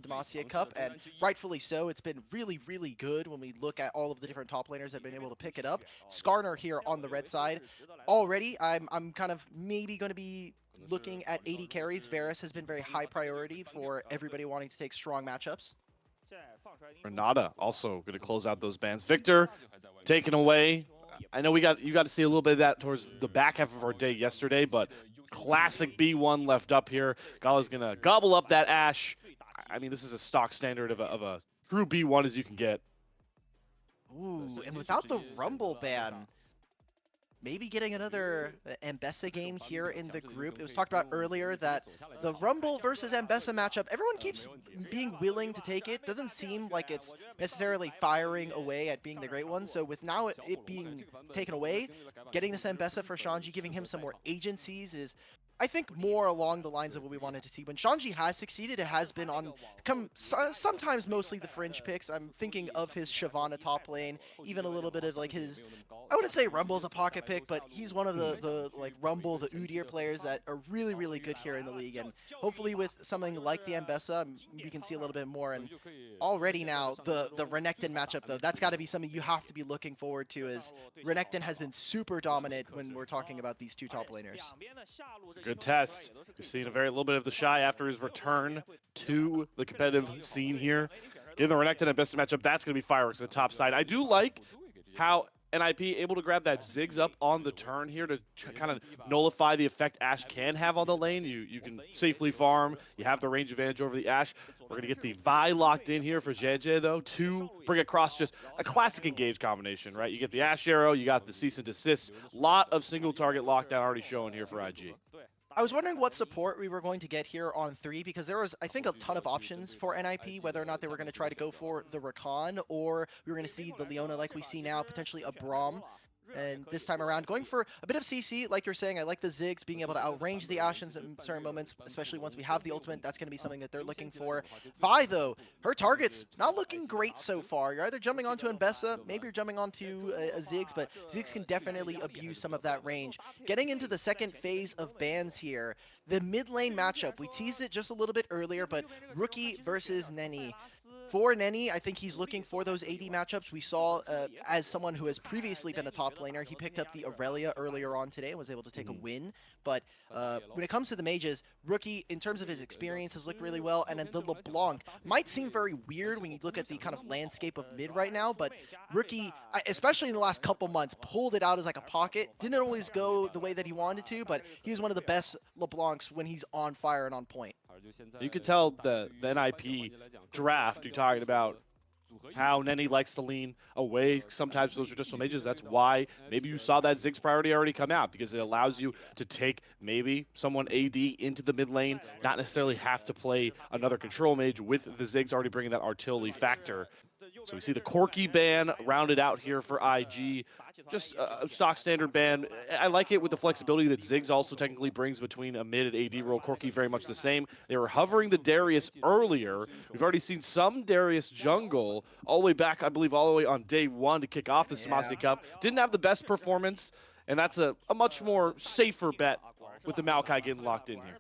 Demacia Cup, and rightfully so. It's been really, really good when we look at all of the different top laners that have been able to pick it up. Skarner here on the red side. Already, I'm kind of maybe going to be looking at AD carries. Varus has been very high priority for everybody wanting to take strong matchups. Renata also going to close out those bans. Victor taken away. I know you got to see a little bit of that towards the back half of our day yesterday, but classic B1 left up here. Gala's going to gobble up that Ashe. I mean, this is a stock standard of a true B1 as you can get. Ooh, and without the Rumble ban, maybe getting another Ambessa game here in the group. It was talked about earlier that the Rumble versus Ambessa matchup, everyone keeps being willing to take it. Doesn't seem like it's necessarily firing away at being the great one. So with now it being taken away, getting this Ambessa for Shanji, giving him some more agencies is, I think, more along the lines of what we wanted to see. When Shanji has succeeded, it has been on sometimes mostly the fringe picks. I'm thinking of his Shyvana top lane, even a little bit of like his, I wouldn't say Rumble's a pocket pick, but he's one of the like Rumble, the Udyr players that are really, really good here in the league. And hopefully with something like the Ambessa, we can see a little bit more. And already now, the Renekton matchup, though, that's got to be something you have to be looking forward to, as Renekton has been super dominant when we're talking about these two top laners. Good test. You're seeing a little bit of TheShy after his return to the competitive scene here. Getting the Renekton and Ambessa matchup, that's going to be fireworks on the top side. I do like how neny able to grab that Ziggs up on the turn here to kind of nullify the effect Ashe can have on the lane. You can safely farm. You have the range advantage over the Ashe. We're going to get the Vi locked in here for Jiejie, though, to bring across just a classic engage combination, right? You get the Ashe arrow, you got the cease and desist. Lot of single target lockdown already showing here for IG. I was wondering what support we were going to get here on 3, because there was, I think, a ton of options for neny, whether or not they were going to try to go for the Rakan, or we were going to see the Leona like we see now, potentially a Braum. And this time around, going for a bit of CC, like you're saying. I like the Ziggs being able to outrange the Ashe in certain moments, especially once we have the ultimate. That's going to be something that they're looking for. Vi, though, her target's not looking great so far. You're either jumping onto Ambessa, maybe you're jumping onto a Ziggs, but Ziggs can definitely abuse some of that range. Getting into the second phase of bans here, the mid lane matchup, we teased it just a little bit earlier, but Rookie versus neny. For neny, I think he's looking for those AD matchups. We saw, as someone who has previously been a top laner, he picked up the Aurelia earlier on today and was able to take a win. But when it comes to the mages, Rookie, in terms of his experience, has looked really well. And then the LeBlanc might seem very weird when you look at the kind of landscape of mid right now, but Rookie, especially in the last couple months, pulled it out as like a pocket. Didn't always go the way that he wanted to, but he was one of the best LeBlancs when he's on fire and on point. You could tell the NIP draft, you're talking about how neny likes to lean away sometimes from those traditional mages. That's why maybe you saw that Ziggs priority already come out, because it allows you to take maybe someone AD into the mid lane, not necessarily have to play another control mage with the Ziggs already bringing that artillery factor. So we see the Corki ban rounded out here for IG. Just a stock standard ban. I like it with the flexibility that Ziggs also technically brings between a mid and AD role. Corki very much the same. They were hovering the Darius earlier. We've already seen some Darius jungle all the way back, I believe, all the way on day 1 to kick off the Demacia Cup. Didn't have the best performance, and that's a much more safer bet with the Maokai getting locked in here.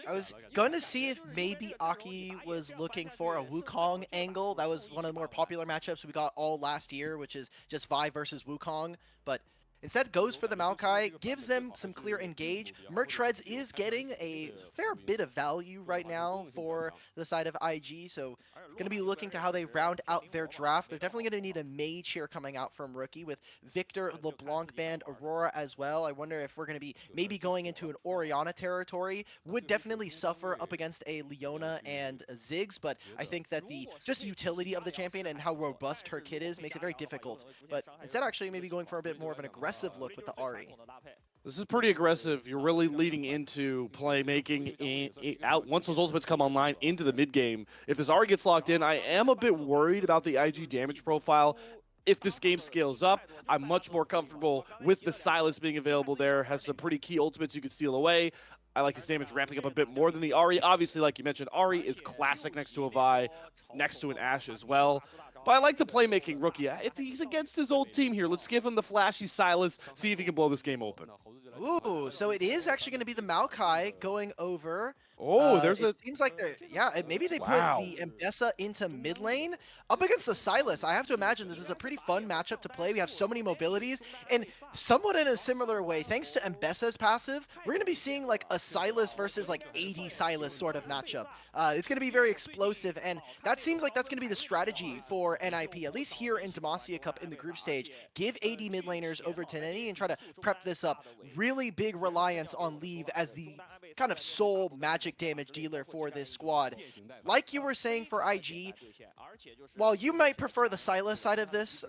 I was going to see if maybe Aki was looking for a Wukong angle. That was one of the more popular matchups we got all last year, which is just Vi versus Wukong. But instead goes for the Maokai, gives them some clear engage. Mertreads is getting a fair bit of value right now for the side of IG, so going to be looking to how they round out their draft. They're definitely going to need a mage here coming out from Rookie with Victor, LeBlanc band, Aurora as well. I wonder if we're going to be maybe going into an Orianna territory. Would definitely suffer up against a Leona and a Ziggs, but I think that the just utility of the champion and how robust her kit is makes it very difficult. But instead actually maybe going for a bit more of an aggressive look with the Ahri. This is pretty aggressive. You're really leading into playmaking out once those ultimates come online into the mid game. If this Ahri gets locked in, I am a bit worried about the IG damage profile. If this game scales up, I'm much more comfortable with the Sylas being available there. Has some pretty key ultimates you can steal away. I like his damage ramping up a bit more than the Ahri. Obviously, like you mentioned, Ahri is classic next to a Vi, next to an Ashe as well. But I like the playmaking Rookie. He's against his old team here. Let's give him the flashy Sylas, see if he can blow this game open. Ooh, so it is actually going to be the Maokai going over Oh, there's It a seems like they're maybe they put wow. the Mbessa into mid lane up against the Sylas. I have to imagine this is a pretty fun matchup to play. We have so many mobilities, and somewhat in a similar way, thanks to Mbessa's passive, we're going to be seeing like a Sylas versus like AD Sylas sort of matchup. It's going to be very explosive, and that seems like that's going to be the strategy for NIP, at least here in Demacia Cup in the group stage. Give AD mid laners over to neny and try to prep this up. Really big reliance on Leave as the kind of sole magic damage dealer for this squad. Like you were saying for IG, while you might prefer the Sylas side of this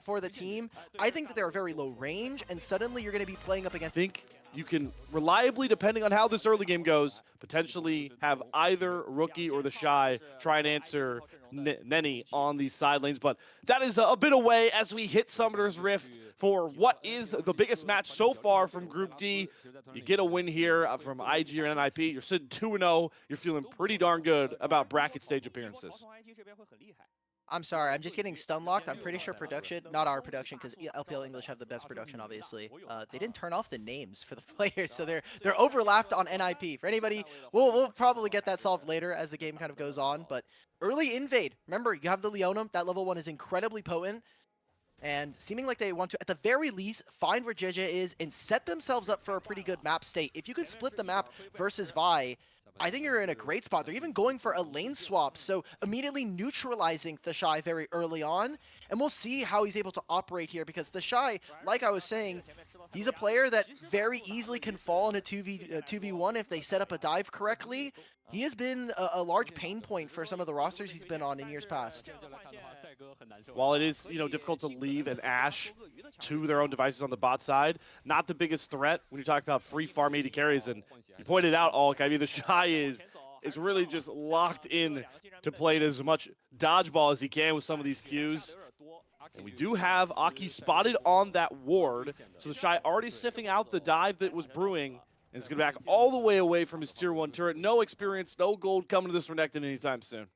for the team, I think that they're very low range, and suddenly you're going to be playing up I against... think you can reliably, depending on how this early game goes, potentially have either Rookie or TheShy try and answer neny on these side lanes. But that is a bit away as we hit Summoner's Rift for what is the biggest match so far from Group D. You get a win here from IG or NIP. You're sitting 2-0. You're feeling pretty darn good about bracket stage appearances. I'm sorry, I'm just getting stun locked. I'm pretty sure production, not our production, because LPL English have the best production, obviously. They didn't turn off the names for the players, so they're overlapped on NIP. For anybody, we'll probably get that solved later as the game kind of goes on. But early invade, remember you have the Leona. That level 1 is incredibly potent, and seeming like they want to, at the very least, find where Jiejie is and set themselves up for a pretty good map state. If you could split the map versus Vi, I think you're in a great spot. They're even going for a lane swap, so immediately neutralizing TheShy very early on. And we'll see how he's able to operate here, because TheShy, like I was saying, he's a player that very easily can fall in a 2v1 if they set up a dive correctly. He has been a large pain point for some of the rosters he's been on in years past. While it is, difficult to leave an Ashe to their own devices on the bot side, not the biggest threat when you talk about free farm AD carries. And you pointed out, Alk, I mean, TheShy is really just locked in to playing as much dodgeball as he can with some of these Qs. And we do have Aki spotted on that ward, so TheShy already sniffing out the dive that was brewing. And it's going to back all the way away from his tier 1 turret. No experience, no gold coming to this Renekton anytime soon.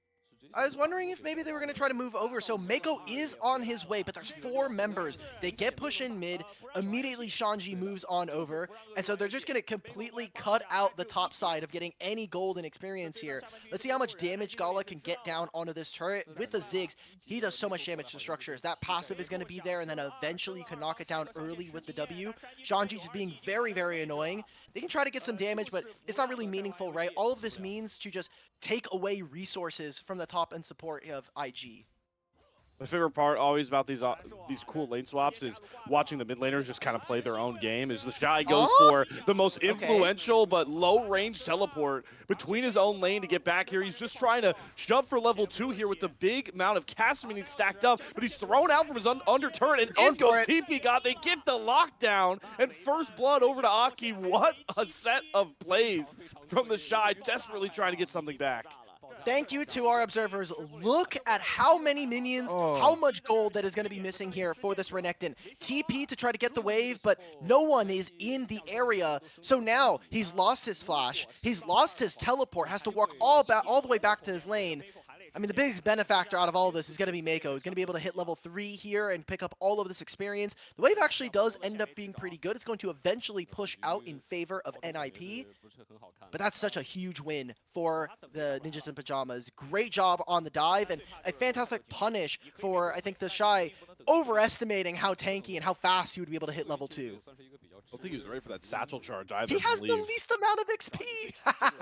I was wondering if maybe they were going to try to move over. So Meiko is on his way, but there's 4 members. They get push in mid. Immediately Shanji moves on over. And so they're just going to completely cut out the top side of getting any gold and experience here. Let's see how much damage Gala can get down onto this turret. With the Ziggs, he does so much damage to structures. That passive is going to be there, and then eventually you can knock it down early with the W. Shanji just being very, very annoying. They can try to get some damage, but it's not really meaningful, right? All of this means to just take away resources from the top and support of IG. My favorite part always about these cool lane swaps is watching the mid laners just kind of play their own game. As TheShy goes for the most influential but low range teleport between his own lane to get back here. He's just trying to shove for level 2 here with the big amount of cast minions stacked up, but he's thrown out from his under turret, and in goes ppgod. They get the lockdown, and first blood over to Aki. What a set of plays from TheShy, desperately trying to get something back. Thank you to our observers. Look at how many minions, how much gold that is going to be missing here for this Renekton. TP to try to get the wave, but no one is in the area. So now he's lost his flash. He's lost his teleport, has to walk all the way back to his lane. I mean, the biggest benefactor out of all of this is going to be Meiko. He's going to be able to hit level 3 here and pick up all of this experience. The wave actually does end up being pretty good. It's going to eventually push out in favor of NIP. But that's such a huge win for the Ninjas in Pyjamas. Great job on the dive, and a fantastic punish for, I think, TheShy overestimating how tanky and how fast he would be able to hit level 2. I don't think he was ready for that satchel charge either. He has the least amount of XP.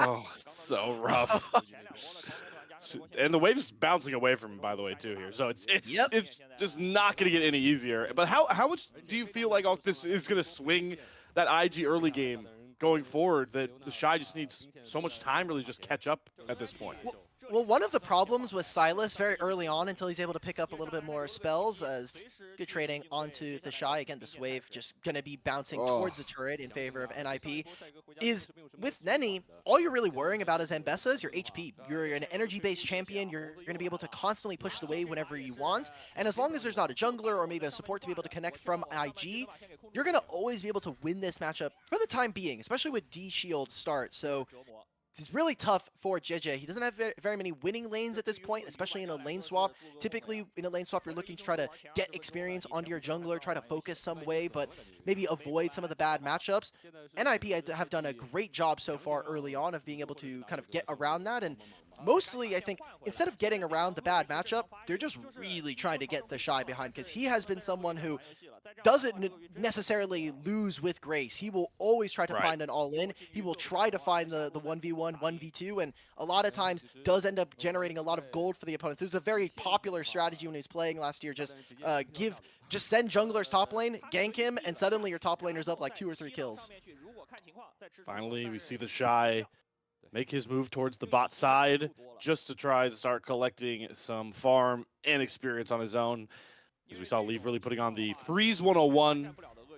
Oh, it's so rough. And the wave's bouncing away from him, by the way, too, here. So it's just not going to get any easier. But how much do you feel like this is going to swing that IG early game going forward, that TheShy just needs so much time really just catch up at this point? Well, one of the problems with Sylas very early on, until he's able to pick up a little bit more spells, as good trading onto TheShy, again, this wave just going to be bouncing towards the turret in favor of NIP, is with neny, all you're really worrying about is Mbessa is your HP. You're an energy-based champion. You're going to be able to constantly push the wave whenever you want, and as long as there's not a jungler or maybe a support to be able to connect from IG, you're going to always be able to win this matchup for the time being, especially with D shield start. So it's really tough for Jiejie. He doesn't have very many winning lanes at this point, especially in a lane swap. Typically, in a lane swap, you're looking to try to get experience onto your jungler, try to focus some way, but maybe avoid some of the bad matchups. NIP have done a great job so far early on of being able to kind of get around that, and mostly, I think, instead of getting around the bad matchup, they're just really trying to get TheShy behind, because he has been someone who doesn't necessarily lose with grace. He will always try to find an all-in. He will try to find the 1v1, 1v2, and a lot of times does end up generating a lot of gold for the opponents. It was a very popular strategy when he was playing last year. Just send junglers top lane, gank him, and suddenly your top laner's up like 2 or 3 kills. Finally, we see TheShy make his move towards the bot side just to try to start collecting some farm and experience on his own. As we saw Leaf really putting on the Freeze 101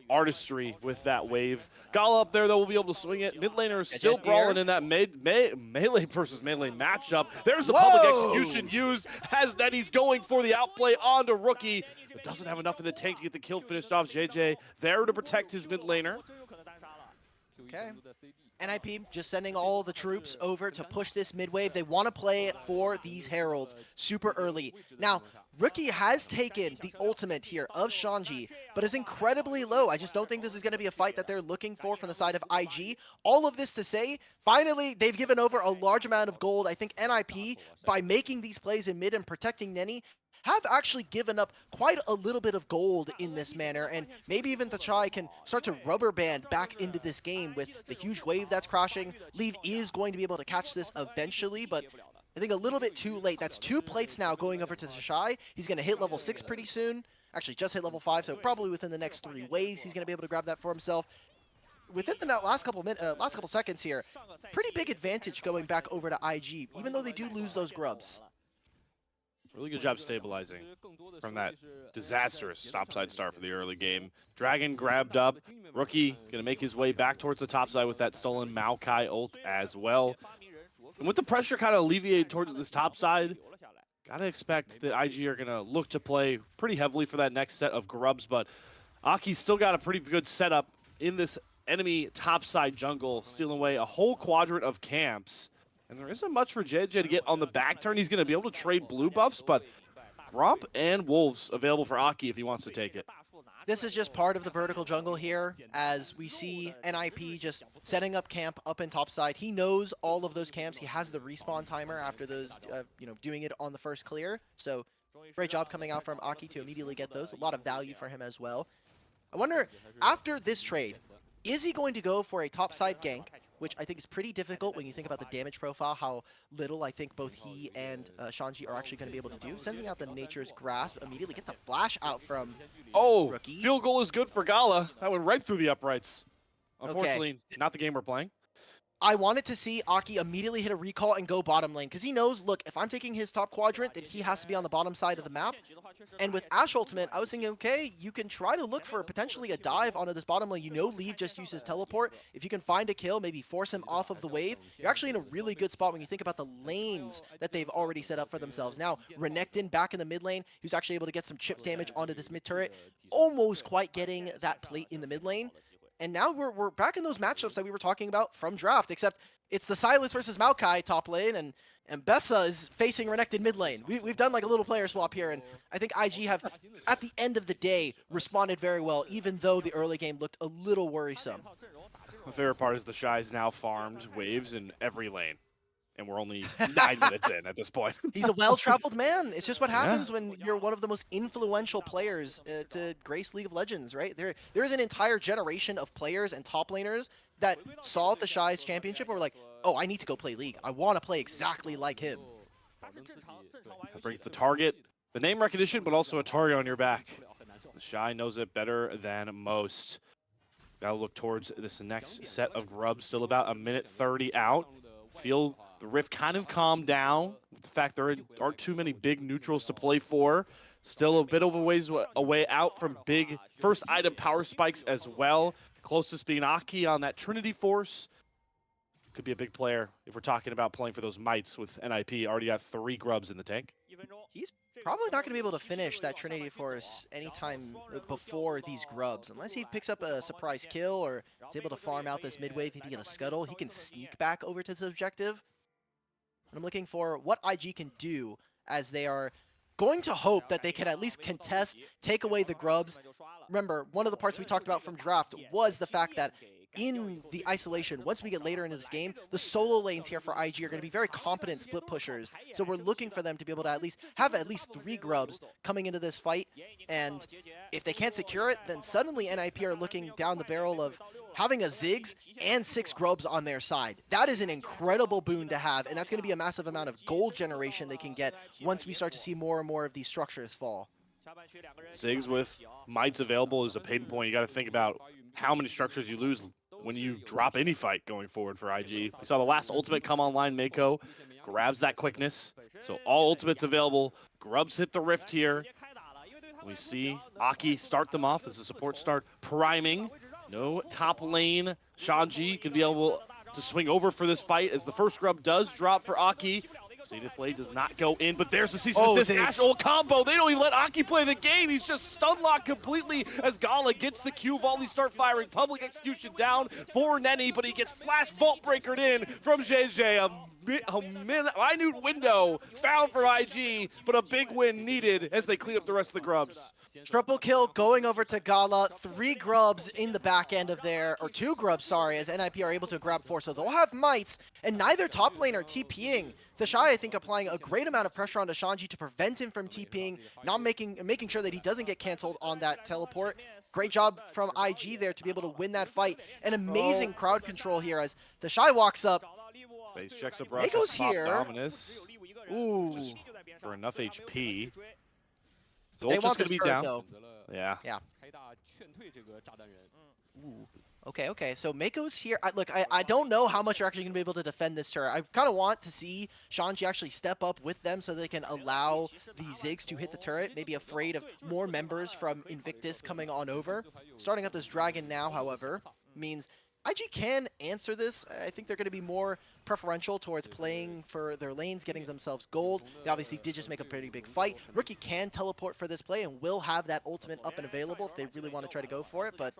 artistry with that wave. Gala up there, though, will be able to swing it. Mid laner is still brawling in that melee versus melee matchup. There's the public execution used as Neny's going for the outplay onto Rookie, but doesn't have enough in the tank to get the kill finished off. Jiejie there to protect his mid laner. Okay. NIP just sending all the troops over to push this mid wave. They want to play for these heralds super early. Now, Rookie has taken the ultimate here of Shanji, but is incredibly low. I just don't think this is going to be a fight that they're looking for from the side of IG. All of this to say, finally, they've given over a large amount of gold. I think NIP, by making these plays in mid and protecting Neny, have actually given up quite a little bit of gold in this manner, and maybe even TheShy can start to rubber band back into this game with the huge wave that's crashing. Leaf is going to be able to catch this eventually, but I think a little bit too late. That's 2 plates now going over to TheShy. He's going to hit level 6 pretty soon. Actually, just hit level 5, so probably within the next 3 waves, he's going to be able to grab that for himself. Within the last couple seconds here, pretty big advantage going back over to IG, even though they do lose those grubs. Really good job stabilizing from that disastrous topside start for the early game. Dragon grabbed up. Rookie going to make his way back towards the topside with that stolen Maokai ult as well. And with the pressure kind of alleviated towards this topside, got to expect that IG are going to look to play pretty heavily for that next set of grubs. But Aki's still got a pretty good setup in this enemy topside jungle, stealing away a whole quadrant of camps. And there isn't much for Jiejie to get on the back turn. He's going to be able to trade blue buffs, but Gromp and Wolves available for Aki if he wants to take it. This is just part of the vertical jungle here, as we see NIP just setting up camp up in topside. He knows all of those camps. He has the respawn timer after those, doing it on the first clear. So great job coming out from Aki to immediately get those. A lot of value for him as well. I wonder, after this trade, is he going to go for a topside gank, which I think is pretty difficult when you think about the damage profile, how little I think both he and Shanji are actually going to be able to do. Sending out the Nature's Grasp, immediately get the flash out from Rookie. Field goal is good for Gala. That went right through the uprights. Unfortunately, not the game we're playing. I wanted to see Aki immediately hit a recall and go bottom lane, because he knows, look, if I'm taking his top quadrant, then he has to be on the bottom side of the map. And with Ashe Ultimate, I was thinking, okay, you can try to look for potentially a dive onto this bottom lane. You know Leaf just uses teleport. If you can find a kill, maybe force him off of the wave, you're actually in a really good spot when you think about the lanes that they've already set up for themselves. Now, Renekton back in the mid lane, who's actually able to get some chip damage onto this mid turret, almost quite getting that plate in the mid lane. And now we're back in those matchups that we were talking about from draft, except it's the Silas versus Maokai top lane, and Bessa is facing Renekton mid lane. We've done like a little player swap here, and I think IG have, at the end of the day, responded very well, even though the early game looked a little worrisome. My favorite part is TheShy's now farmed waves in every lane, and we're only 9 minutes in at this point. He's a well-traveled man. It's just what happens when you're one of the most influential players to grace League of Legends, right? There is an entire generation of players and top laners that saw TheShy's championship and were like, oh, I need to go play League. I want to play exactly like him. That brings the target, the name recognition, but also a target on your back. TheShy knows it better than most. Gotta look towards this next set of grubs. Still about 1:30 out. Feel the Rift kind of calmed down. The fact there aren't too many big neutrals to play for. Still a bit of a ways away out from big first item power spikes as well. Closest being Aki on that Trinity Force. Could be a big player if we're talking about playing for those mites with NIP. Already got 3 grubs in the tank. He's probably not going to be able to finish that Trinity Force anytime before these grubs, unless he picks up a surprise kill or He's able to farm out this mid wave. If he can get a scuttle, he can sneak back over to the objective. And I'm looking for what IG can do as they are going to hope that they can at least contest, take away the grubs. Remember, one of the parts we talked about from draft was the fact that in the isolation, once we get later into this game, the solo lanes here for IG are going to be very competent split pushers. So we're looking for them to be able to at least have at least 3 grubs coming into this fight. And if they can't secure it, then suddenly NIP are looking down the barrel of having a Ziggs and 6 grubs on their side. That is an incredible boon to have, and that's going to be a massive amount of gold generation they can get once we start to see more and more of these structures fall. Ziggs with mites available is a pain point. You got to think about how many structures you lose when you drop any fight going forward for IG. We saw the last ultimate come online. Meiko grabs that quickness. So all ultimates available. Grubs hit the rift here. We see Aki start them off as a support start priming. No top lane. Shanji can be able to swing over for this fight as the first grub does drop for Aki. Zenith Blade does not go in, but there's the cease and desist. Actual combo. They don't even let Aki play the game. He's just stun locked completely as Gala gets the Q. Volley start firing. Public execution down for Neny, but he gets flash vault breakered in from Jiejie. A minute window found for IG, but a big win needed as they clean up the rest of the grubs. Triple kill going over to Gala. 3 grubs in the back end of there, or 2 grubs, sorry, as NIP are able to grab 4. So they'll have mites, and neither top lane are TPing. TheShy, I think, applying a great amount of pressure onto Shanji to prevent him from TPing, not making sure that he doesn't get canceled on that teleport. Great job from IG there to be able to win that fight. An amazing crowd control here as TheShy walks up. Face checks a brush. Meiko's here. Dominus. Ooh. Just for enough HP. They want just this gonna be turret, down. though. Yeah. Yeah. Ooh. Okay. So Meiko's here. I don't know how much you're actually going to be able to defend this turret. I kind of want to see Shanji actually step up with them so they can allow the Ziggs to hit the turret. Maybe afraid of more members from Invictus coming on over. Starting up this dragon now, however, means IG can answer this. I think they're going to be more preferential towards playing for their lanes, getting themselves gold. They obviously did just make a pretty big fight. Rookie can teleport for this play and will have that ultimate up and available if they really want to try to go for it. But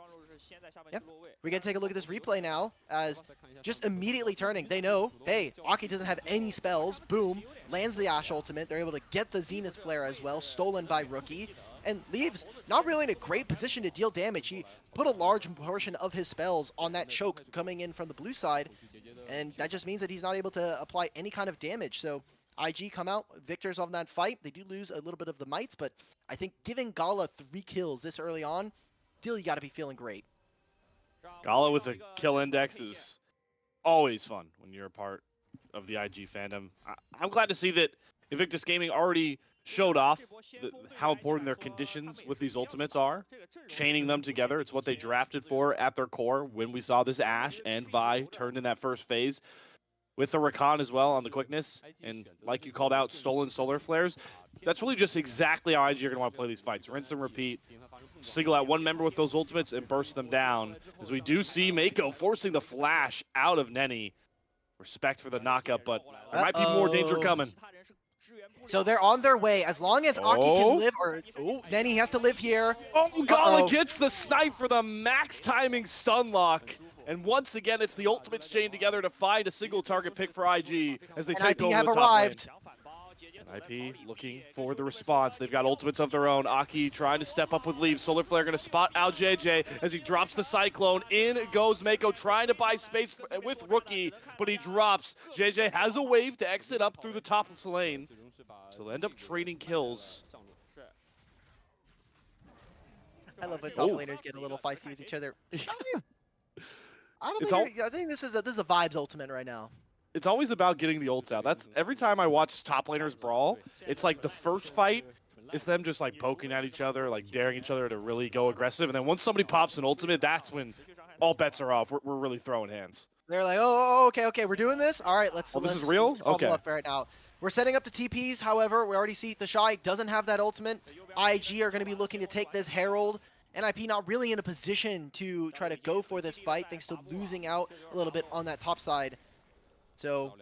yeah, we're going to take a look at this replay now as just immediately turning. They know, hey, Aki doesn't have any spells. Boom, lands the Ashe ultimate. They're able to get the Zenith Flare as well, stolen by Rookie. And leaves not really in a great position to deal damage. He put a large portion of his spells on that choke coming in from the blue side, and that just means that he's not able to apply any kind of damage. So IG come out victors on that fight. They do lose a little bit of the mites, but I think giving Gala 3 kills this early on, still you got to be feeling great. Gala with a kill index is always fun when you're a part of the IG fandom. I'm glad to see that Invictus Gaming already showed off how important their conditions with these ultimates are. Chaining them together, it's what they drafted for at their core when we saw this Ashe and Vi turned in that first phase. With the Rakan as well on the quickness, and like you called out, stolen solar flares, that's really just exactly how IG are going to want to play these fights. Rinse and repeat. Single out one member with those ultimates and burst them down. As we do see Meiko forcing the flash out of Neny. Respect for the knockup, but there might be more danger coming. So they're on their way. As long as Aki can live, or Neny has to live here. Oh, Gala gets the snipe for the max timing stun lock. And once again, it's the ultimates chained together to find a single target pick for IG as they take over the top lane. IP looking for the response. They've got ultimates of their own. Aki trying to step up with leaves. Solar Flare going to spot out Jiejie as he drops the Cyclone. In goes Meiko trying to buy space with Rookie, but he drops. Jiejie has a wave to exit up through the top of the lane. So they'll end up trading kills. I love when top laners get a little feisty with each other. I think this is a vibes ultimate right now. It's always about getting the ults out. That's every time I watch top laners brawl, it's like the first fight is them just like poking at each other, like daring each other to really go aggressive. And then once somebody pops an ultimate, that's when all bets are off. We're really throwing hands. They're like, oh, okay, we're doing this. All right, let's. This is real. Let's okay. Up right now. We're setting up the TPs. However, we already see TheShy doesn't have that ultimate. IG are going to be looking to take this Herald. NIP not really in a position to try to go for this fight, thanks to losing out a little bit on that top side. So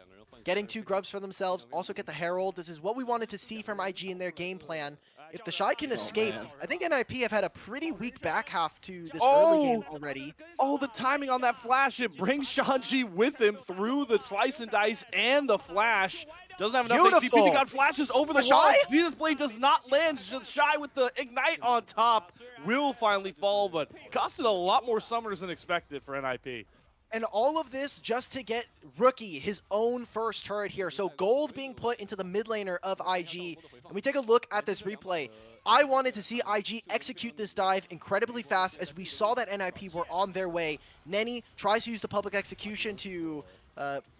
getting 2 grubs for themselves, also get the Herald. This is what we wanted to see from IG in their game plan. If TheShy can escape, man. I think NIP have had a pretty weak back half to this early game Oh! already. Oh, the timing on that flash. It brings Shanji with him through the slice and dice and the flash. Doesn't have enough HP. Beautiful. ppgod flashes over the TheShy? wall. Jesus Blade does not land. TheShy with the ignite on top will finally fall, but costed a lot more summoners than expected for NIP. And all of this just to get Rookie his own first turret here. So gold being put into the mid laner of IG. And we take a look at this replay. I wanted to see IG execute this dive incredibly fast as we saw that NIP were on their way. Neny tries to use the public execution to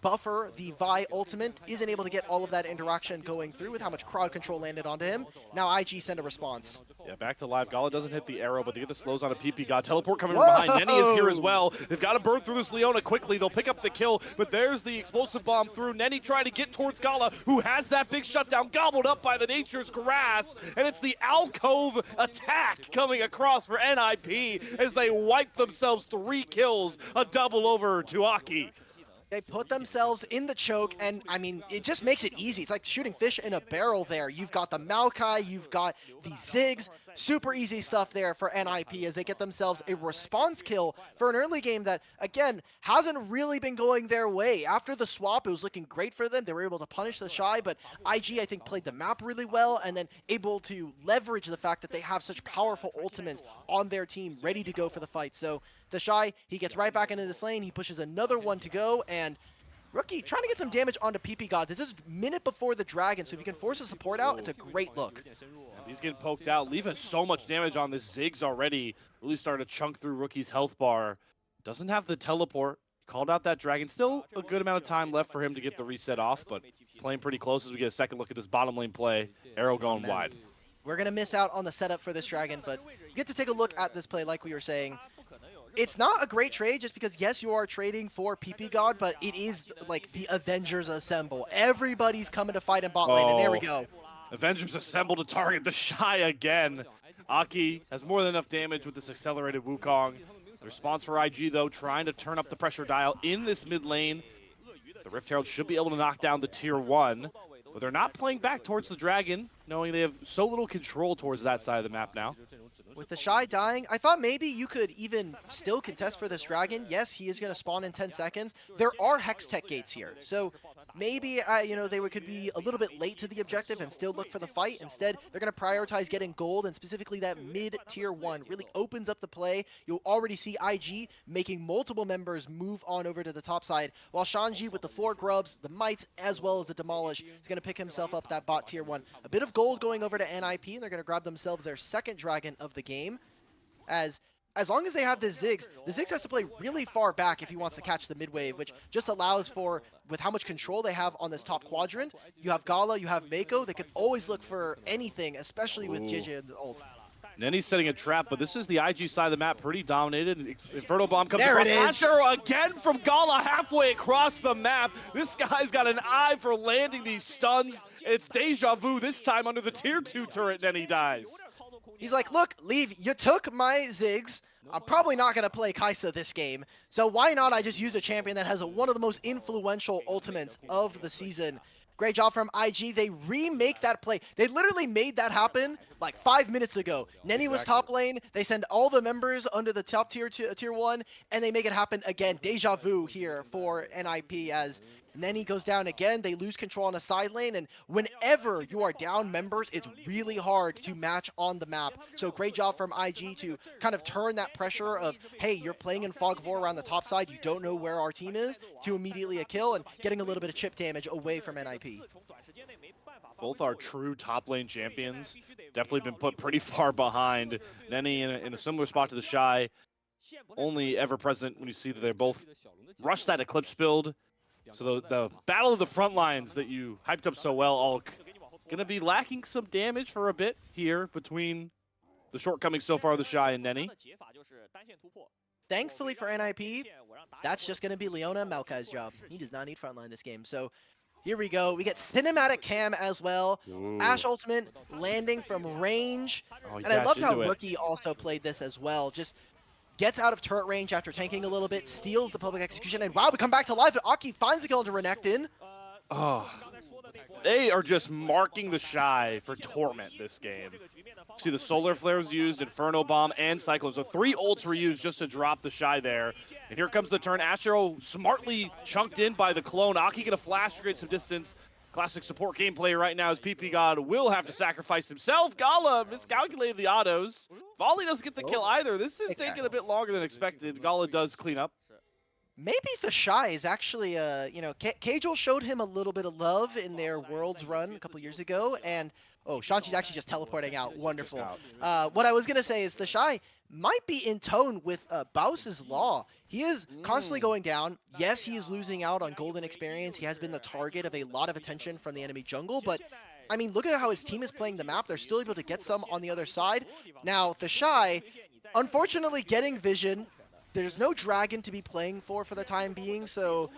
buffer the Vi ultimate, isn't able to get all of that interaction going through with how much crowd control landed onto him. Now IG send a response. Yeah, back to live. Gala doesn't hit the arrow, but they get the slows on a ppgod. Teleport coming from behind. Neny is here as well. They've got to burn through this Leona quickly. They'll pick up the kill, but there's the explosive bomb through. Neny trying to get towards Gala, who has that big shutdown gobbled up by the nature's grass, and it's the alcove attack coming across for NIP as they wipe themselves 3 kills, a double over to Aki. They put themselves in the choke, and I mean, it just makes it easy. It's like shooting fish in a barrel there. You've got the Maokai, you've got the Ziggs. Super easy stuff there for NIP as they get themselves a response kill for an early game that, again, hasn't really been going their way. After the swap, it was looking great for them. They were able to punish TheShy, but IG, I think, played the map really well and then able to leverage the fact that they have such powerful ultimates on their team ready to go for the fight. So TheShy, he gets right back into this lane. He pushes another one to go, and Rookie trying to get some damage onto ppgod. This is a minute before the dragon, so if you can force a support out, it's a great look. He's getting poked out, leaving so much damage on this Ziggs already. Really starting to chunk through Rookie's health bar. Doesn't have the teleport. Called out that dragon. Still a good amount of time left for him to get the reset off, but playing pretty close as we get a second look at this bottom lane play. Arrow going wide. We're going to miss out on the setup for this dragon, but you get to take a look at this play like we were saying. It's not a great trade just because, yes, you are trading for ppgod, but it is like the Avengers assemble. Everybody's coming to fight in bot lane, and there we go. Avengers assemble to target TheShy again. Aki has more than enough damage with this accelerated Wukong. The response for IG, though, trying to turn up the pressure dial in this mid lane. The Rift Herald should be able to knock down the tier 1, but they're not playing back towards the dragon, knowing they have so little control towards that side of the map now. With TheShy dying, I thought maybe you could even still contest for this dragon. Yes, he is going to spawn in 10 seconds. There are Hex Tech gates here, so maybe they could be a little bit late to the objective and still look for the fight. Instead, they're going to prioritize getting gold, and specifically that mid-tier 1 really opens up the play. You'll already see IG making multiple members move on over to the top side, while Shanji with the 4 grubs, the mites, as well as the demolish, is going to pick himself up that bot tier 1. A bit of gold going over to NIP, and they're going to grab themselves their second dragon of the game. As long as they have the Ziggs has to play really far back if he wants to catch the mid wave, which just allows for, with how much control they have on this top quadrant, you have Gala, you have Meiko, they can always look for anything, especially with Jiejie and the ult. Nenny's setting a trap, but this is the IG side of the map, pretty dominated. Inferno Bomb comes there across. Arrow again from Gala halfway across the map. This guy's got an eye for landing these stuns. It's deja vu this time under the tier 2 turret, Neny dies. He's like, look, Leave, you took my Ziggs. I'm probably not going to play Kai'Sa this game, so why not I just use a champion that has one of the most influential ultimates of the season. Great job from IG. They remake that play. They literally made that happen like 5 minutes ago. Neny was top lane. They send all the members under the top tier 1, and they make it happen again. Deja vu here for NIP as Neny goes down again. They lose control on a side lane, and whenever you are down members, it's really hard to match on the map. So great job from IG to kind of turn that pressure of, hey, you're playing in Fog of War around the top side, you don't know where our team is, to immediately a kill and getting a little bit of chip damage away from NIP. Both are true top lane champions. Definitely been put pretty far behind. Neny in a similar spot to TheShy. Only ever present when you see that they're both rushed that Eclipse build. So the battle of the front lines that you hyped up so well, Ulk, going to be lacking some damage for a bit here between the shortcomings so far of TheShy and Neny. Thankfully for NIP, that's just going to be Leona and Maokai's job. He does not need frontline this game. So here we go. We get cinematic cam as well. Ooh. Ashe ultimate landing from range. And I love how Rookie also played this as well. Just gets out of turret range after tanking a little bit, steals the public execution, and wow, we come back to life, and Aki finds the kill into Renekton. Oh, they are just marking TheShy for Torment this game. See, the Solar Flare was used, Inferno Bomb, and Cyclone. So 3 ults were used just to drop TheShy there. And here comes the turn. Astro smartly chunked in by the clone. Aki gonna flash to create some distance. Classic support gameplay right now as ppgod will have to sacrifice himself. Gala miscalculated the autos. Volley doesn't get the kill either. This is taking a bit longer than expected. Gala does clean up. Maybe TheShy is actually, you know, Kajol showed him a little bit of love in their Worlds run a couple years ago, and oh, Shanji's actually just teleporting out. Wonderful. What I was gonna say is TheShy might be in tone with Baus's Law. He is constantly going down. Yes, he is losing out on golden experience. He has been the target of a lot of attention from the enemy jungle, but I mean, look at how his team is playing the map. They're still able to get some on the other side. Now, TheShy, unfortunately, getting vision. There's no dragon to be playing for the time being, so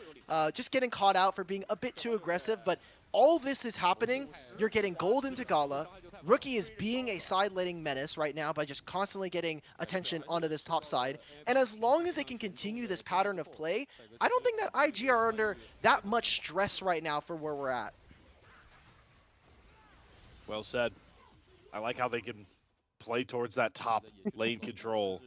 just getting caught out for being a bit too aggressive. But all this is happening. You're getting gold into Gala. Rookie is being a side-laning menace right now by just constantly getting attention onto this top side. And as long as they can continue this pattern of play, I don't think that IG are under that much stress right now for where we're at. Well said. I like how they can play towards that top lane control.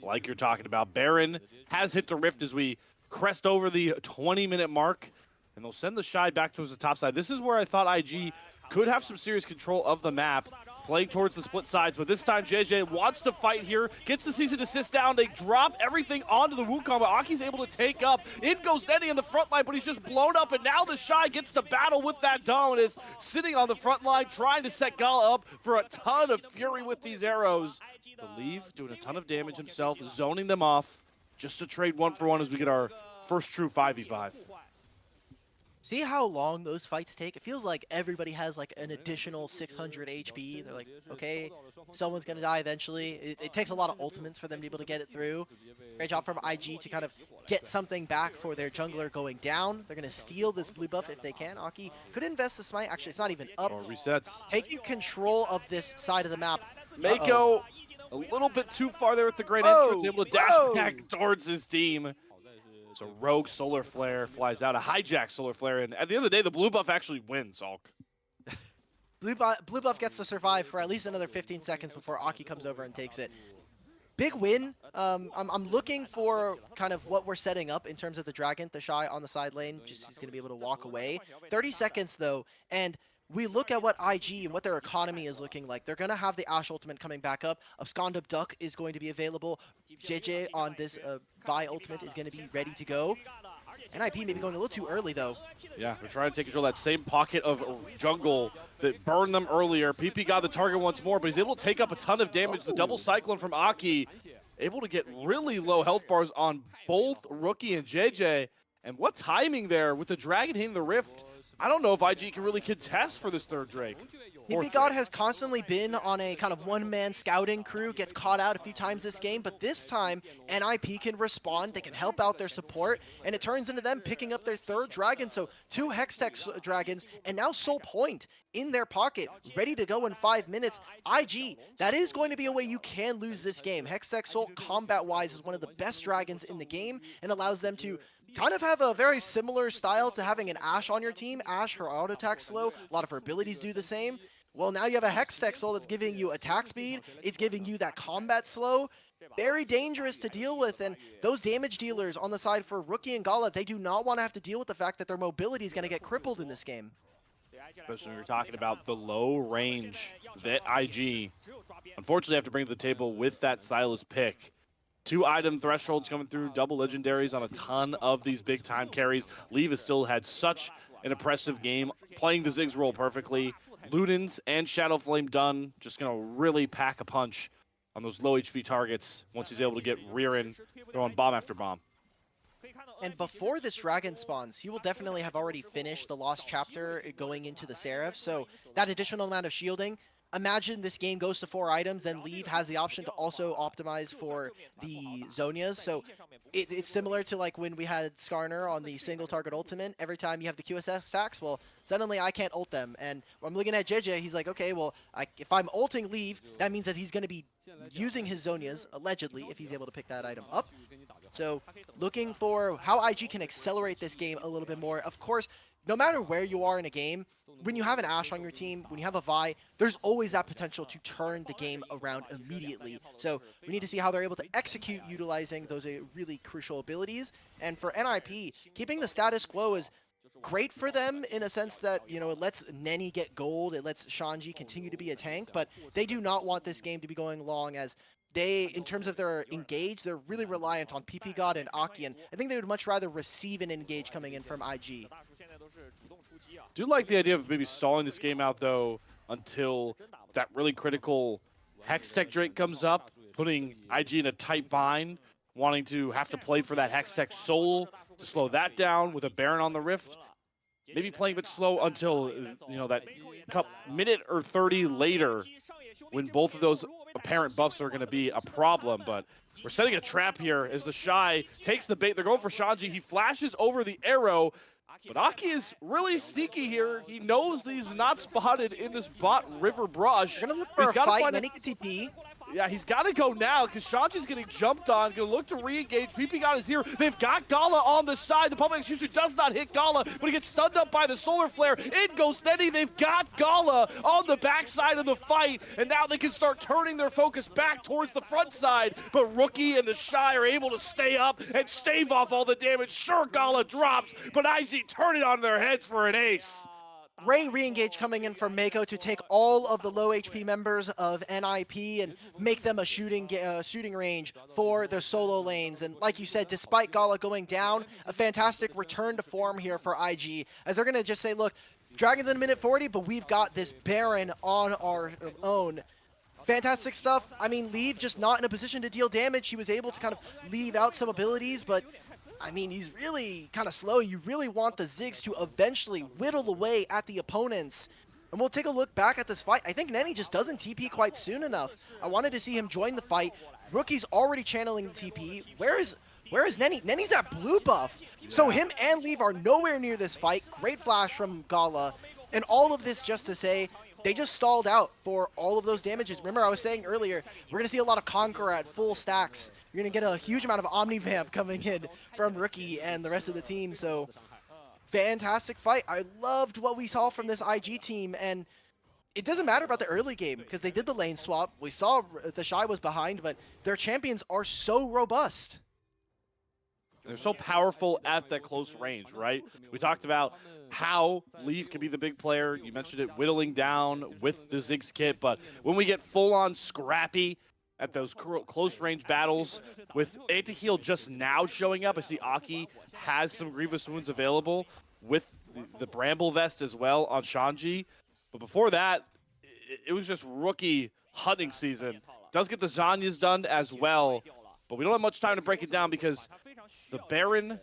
Like you're talking about. Baron has hit the rift as we crest over the 20-minute mark, and they'll send TheShy back towards the top side. This is where I thought IG could have some serious control of the map, playing towards the split sides, but this time Jiejie wants to fight here, gets the cease and desist down. They drop everything onto the Wukong, but Aki's able to take up. In goes neny in the front line, but he's just blown up, and now TheShy gets to battle with that Dominus, sitting on the front line, trying to set Gala up for a ton of fury with these arrows. Believe doing a ton of damage himself, zoning them off, just to trade 1-for-1 as we get our first true 5v5. See how long those fights take? It feels like everybody has like an additional 600 HP. They're like, okay, someone's gonna die eventually. It takes a lot of ultimates for them to be able to get it through. Great job from IG to kind of get something back for their jungler going down. They're gonna steal this blue buff if they can. Aki could invest the smite. Actually, it's not even up. Or resets. Taking control of this side of the map. Meiko, a little bit too far there with the great entrance, able to dash back towards his team. So rogue solar flare flies out, a hijack solar flare, and at the end of the day, the blue buff actually wins, Hulk. Blue buff gets to survive for at least another 15 seconds before Aki comes over and takes it. Big win. I'm looking for kind of what we're setting up in terms of the dragon, TheShy on the side lane. Just he's going to be able to walk away. 30 seconds though, and we look at what IG and what their economy is looking like. They're going to have the Ashe ultimate coming back up. Abscond Duck is going to be available. Jiejie on this Vi ultimate is going to be ready to go. neny maybe going a little too early, though. Yeah, they're trying to take control of that same pocket of jungle that burned them earlier. PP got the target once more, but he's able to take up a ton of damage. The double cyclone from Aki, able to get really low health bars on both Rookie and Jiejie. And what timing there with the dragon hitting the rift. I don't know if IG can really contest for this third Drake. ppgod has constantly been on a kind of one-man scouting crew, gets caught out a few times this game, but this time neny can respond, they can help out their support, and it turns into them picking up their third dragon. So 2 Hextech dragons, and now Soul Point in their pocket, ready to go in 5 minutes. IG, that is going to be a way you can lose this game. Hextech Soul, combat-wise, is one of the best dragons in the game, and allows them to kind of have a very similar style to having an Ashe on your team. Ashe, her auto attack slow, a lot of her abilities do the same. Well, now you have a Hextech Soul that's giving you attack speed, it's giving you that combat slow. Very dangerous to deal with, and those damage dealers on the side for Rookie and Gala, they do not want to have to deal with the fact that their mobility is going to get crippled in this game. Especially when you're talking about the low range that IG unfortunately have to bring to the table with that Silas pick. 2 item thresholds coming through, double legendaries on a ton of these big time carries. Leave has still had such an impressive game, playing the Ziggs role perfectly. Ludens and Shadow Flame done, just gonna really pack a punch on those low HP targets once he's able to get rearing, throwing bomb after bomb. And before this dragon spawns, he will definitely have already finished the Lost Chapter going into the Seraph, so that additional amount of shielding. Imagine this game goes to 4 items, then Leave has the option to also optimize for the Zonias. So it's similar to like when we had Skarner on the single target ultimate. Every time you have the QSS stacks, well, suddenly I can't ult them. And when I'm looking at Jiejie, he's like, okay, well, if I'm ulting Leave, that means that he's going to be using his Zonias, allegedly, if he's able to pick that item up. So looking for how IG can accelerate this game a little bit more. Of course, no matter where you are in a game, when you have an Ashe on your team, when you have a Vi, there's always that potential to turn the game around immediately. So we need to see how they're able to execute utilizing those really crucial abilities. And for NIP, keeping the status quo is great for them in a sense that, you know, it lets neny get gold, it lets Shanji continue to be a tank, but they do not want this game to be going long as they, in terms of their engage, they're really reliant on ppgod and Aki, and I think they would much rather receive an engage coming in from IG. Do like the idea of maybe stalling this game out, though, until that really critical Hextech Drake comes up, putting IG in a tight bind, wanting to have to play for that Hextech Soul to slow that down with a Baron on the Rift. Maybe playing a bit slow until, you know, that minute or 30 later when both of those apparent buffs are going to be a problem. But we're setting a trap here as TheShy takes the bait. They're going for Shanji. He flashes over the arrow. But Aki is really sneaky here. He knows that he's not spotted in this bot river brush. Gonna look for a fight, neny TP. Yeah, he's got to go now because Shanji's getting jumped on. Going to look to re-engage. ppgod is here. They've got Gala on the side. The public execution does not hit Gala, but he gets stunned up by the solar flare. In goes neny. They've got Gala on the backside of the fight, and now they can start turning their focus back towards the front side. But Rookie and TheShy are able to stay up and stave off all the damage. Sure, Gala drops, but IG turn it on their heads for an ace. Great re-engage coming in from Meiko to take all of the low HP members of NIP and make them a shooting range for their solo lanes. And like you said, despite Gala going down, a fantastic return to form here for IG, as they're going to just say, look, Dragon's in minute 40, but we've got this Baron on our own. Fantastic stuff. I mean, Leave just not in a position to deal damage. He was able to kind of leave out some abilities, but I mean, he's really kind of slow. You really want the Ziggs to eventually whittle away at the opponents. And we'll take a look back at this fight. I think neny just doesn't TP quite soon enough. I wanted to see him join the fight. Rookie's already channeling the TP. Where is neny? Neny's that blue buff. So him and Leave are nowhere near this fight. Great flash from Gala. And all of this just to say, they just stalled out for all of those damages. Remember, I was saying earlier, we're going to see a lot of Conqueror at full stacks. You're going to get a huge amount of Omnivamp coming in from Rookie and the rest of the team. So, fantastic fight. I loved what we saw from this IG team. And it doesn't matter about the early game because they did the lane swap. We saw TheShy was behind, but their champions are so robust. They're so powerful at that close range, right? We talked about how Leaf can be the big player. You mentioned it whittling down with the Ziggs kit, but when we get full-on scrappy at those close range battles with anti-heal just now showing up, I see Aki has some Grievous Wounds available with the Bramble Vest as well on Shanji. But before that, it was just Rookie hunting season. Does get the Zanyas done as well, but we don't have much time to break it down because the Baron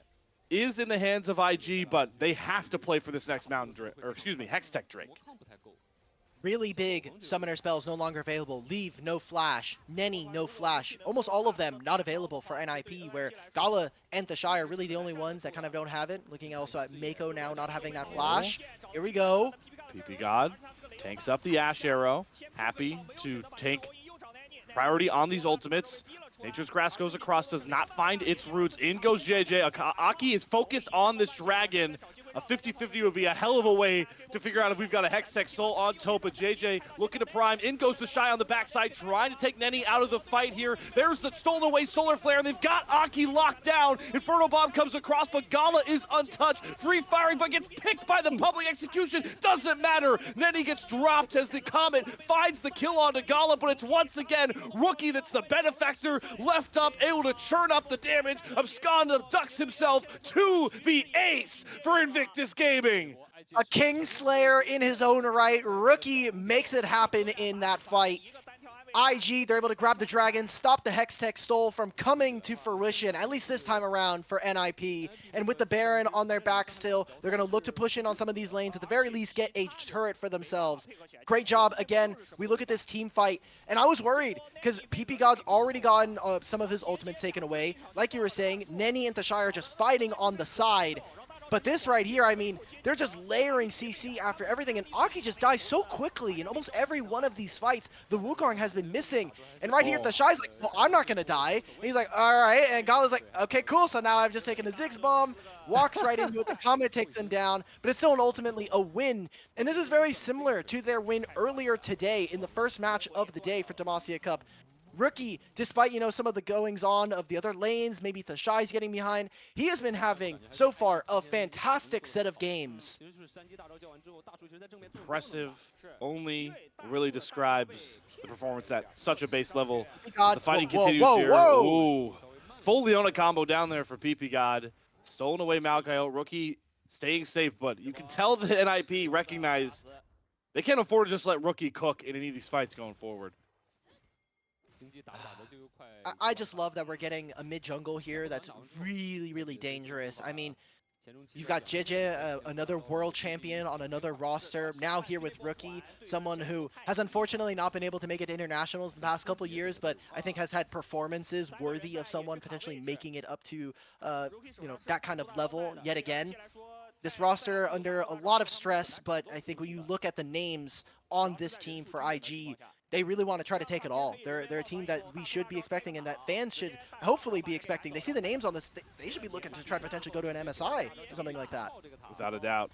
is in the hands of IG, but they have to play for this next Hextech Drake. Really big summoner spells no longer available. Leave, no flash. Neny, no flash. Almost all of them not available for NIP, where Gala and TheShy are really the only ones that kind of don't have it. Looking also at Meiko now not having that flash. Here we go. ppgod tanks up the Ash Arrow. Happy to take priority on these ultimates. Nature's Grass goes across, does not find its roots. In goes Jiejie. Aki is focused on this dragon. A 50-50 would be a hell of a way to figure out if we've got a Hextech Soul on top of Jiejie. Looking to prime. In goes TheShy on the backside, trying to take neny out of the fight here. There's the stolen away Solar Flare, and they've got Aki locked down. Inferno Bomb comes across, but Gala is untouched. Free firing, but gets picked by the public execution. Doesn't matter. Neny gets dropped as the Comet finds the kill onto Gala, but it's once again Rookie that's the benefactor, left up, able to churn up the damage. Absconda ducks himself to the ace for Invictus Gaming. A Kingslayer in his own right. Rookie makes it happen in that fight. IG, they're able to grab the dragon, stop the Hextech Stole from coming to fruition, at least this time around for NIP. And with the Baron on their back still, they're going to look to push in on some of these lanes, at the very least get a turret for themselves. Great job. Again, we look at this team fight, and I was worried because ppgod's already gotten some of his ultimates taken away. Like you were saying, neny and TheShy are just fighting on the side. But this right here, I mean, they're just layering CC after everything, and Aki just dies so quickly in almost every one of these fights. The Wukong has been missing, and right here, TheShy's like, well, I'm not gonna die. And he's like, all right, and Gala's like, okay, cool, so now I've just taken a Ziggs bomb, walks right into it, the Comet takes him down, but it's still ultimately a win. And this is very similar to their win earlier today in the first match of the day for Demacia Cup. Rookie, despite, you know, some of the goings-on of the other lanes, maybe TheShy's getting behind, he has been having, so far, a fantastic set of games. Impressive only really describes the performance at such a base level. God. The fighting Whoa, continues whoa, here. whoa. Ooh. Full Leona combo down there for ppgod. Stolen away Maokai. Rookie staying safe, but you can tell that NIP recognize they can't afford to just let Rookie cook in any of these fights going forward. I just love that we're getting a mid-jungle here that's really, really dangerous. I mean, you've got Jiejie, another world champion on another roster, now here with Rookie, someone who has unfortunately not been able to make it to internationals in the past couple years, but I think has had performances worthy of someone potentially making it up to, you know, that kind of level yet again. This roster under a lot of stress, but I think when you look at the names on this team for IG, they really want to try to take it all. They're a team that we should be expecting and that fans should hopefully be expecting. They see the names on this, they should be looking to try to potentially go to an MSI or something like that. Without a doubt.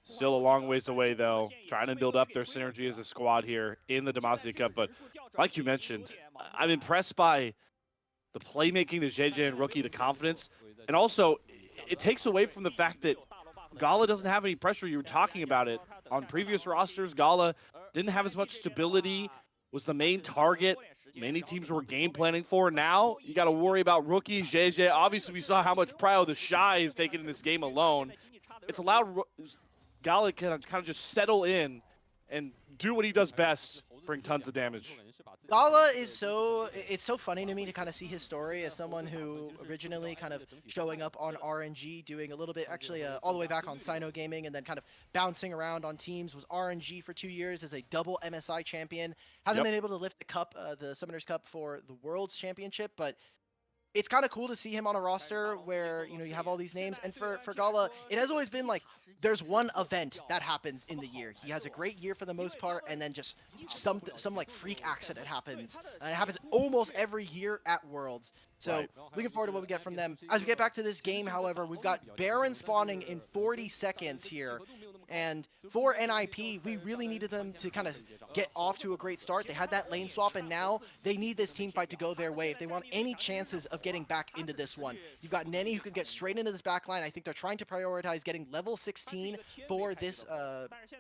Still a long ways away, though, trying to build up their synergy as a squad here in the Demacia Cup. But like you mentioned, I'm impressed by the playmaking, the Jiejie and Rookie, the confidence. And also, it takes away from the fact that Gala doesn't have any pressure. You were talking about it. On previous rosters, Gala didn't have as much stability, was the main target many teams were game planning for. Now, you got to worry about Rookie, Jiejie. Obviously, we saw how much pride TheShy is taking in this game alone. It's allowed Gala to kind of just settle in and do what he does best, bring tons of damage. Gala is it's so funny to me to kind of see his story as someone who originally kind of showing up on RNG, doing a little bit, actually all the way back on Sino Gaming, and then kind of bouncing around on teams, was RNG for 2 years as a double MSI champion. Hasn't been able to lift the cup, the Summoners Cup for the World's Championship, but it's kind of cool to see him on a roster where, you know, you have all these names. And for Gala, it has always been like there's one event that happens in the year. He has a great year for the most part, and then just some like freak accident happens. And it happens almost every year at Worlds. So looking forward to what we get from them. As we get back to this game, however, we've got Baron spawning in 40 seconds here. And for NIP, we really needed them to kind of get off to a great start. They had that lane swap, and now they need this team fight to go their way if they want any chances of getting back into this one. You've got Neny, who can get straight into this backline. I think they're trying to prioritize getting level 16 for this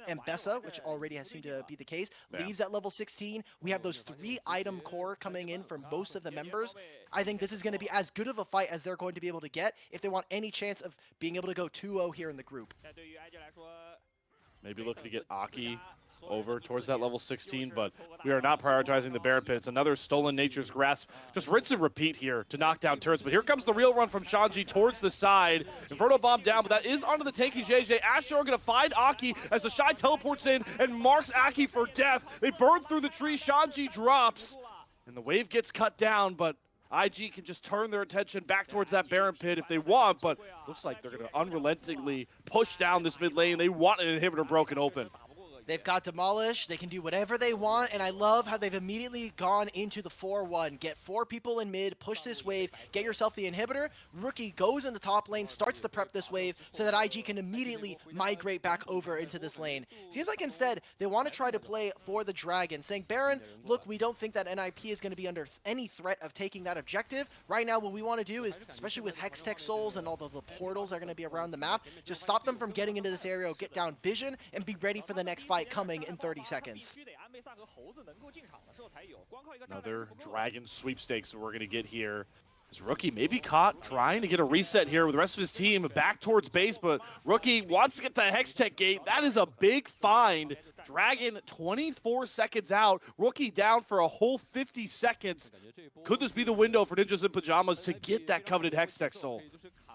Mbessa, which already has seemed to be the case. Leaves at level 16. We have those 3 item core coming in from most of the members. I think this is going to be as good of a fight as they're going to be able to get if they want any chance of being able to go 2-0 here in the group. Maybe looking to get Aki over towards that level 16, but we are not prioritizing the Baron Pit. It's another stolen Nature's Grasp. Just rinse and repeat here to knock down turrets. But here comes the real run from Shanji towards the side. Inferno Bomb down, but that is onto the tanky Jiejie. Astro are going to find Aki as TheShy teleports in and marks Aki for death. They burn through the tree. Shanji drops, and the wave gets cut down, but IG can just turn their attention back towards that Baron Pit if they want, but looks like they're going to unrelentingly push down this mid lane. They want an inhibitor broken open. They've got Demolish, they can do whatever they want, and I love how they've immediately gone into the 4-1. Get 4 people in mid, push this wave, get yourself the inhibitor. Rookie goes in the top lane, starts to prep this wave so that IG can immediately migrate back over into this lane. Seems like instead, they want to try to play for the Dragon, saying, Baron, look, we don't think that NIP is going to be under any threat of taking that objective. Right now, what we want to do is, especially with Hextech Souls and all the portals are going to be around the map, just stop them from getting into this area, get down vision, and be ready for the next fight coming in 30 seconds. Another Dragon sweepstakes that we're going to get here. This Rookie may be caught trying to get a reset here with the rest of his team back towards base, but Rookie wants to get that Hextech gate. That is a big find. Dragon 24 seconds out. Rookie down for a whole 50 seconds. Could this be the window for Ninjas in Pyjamas to get that coveted Hextech Soul?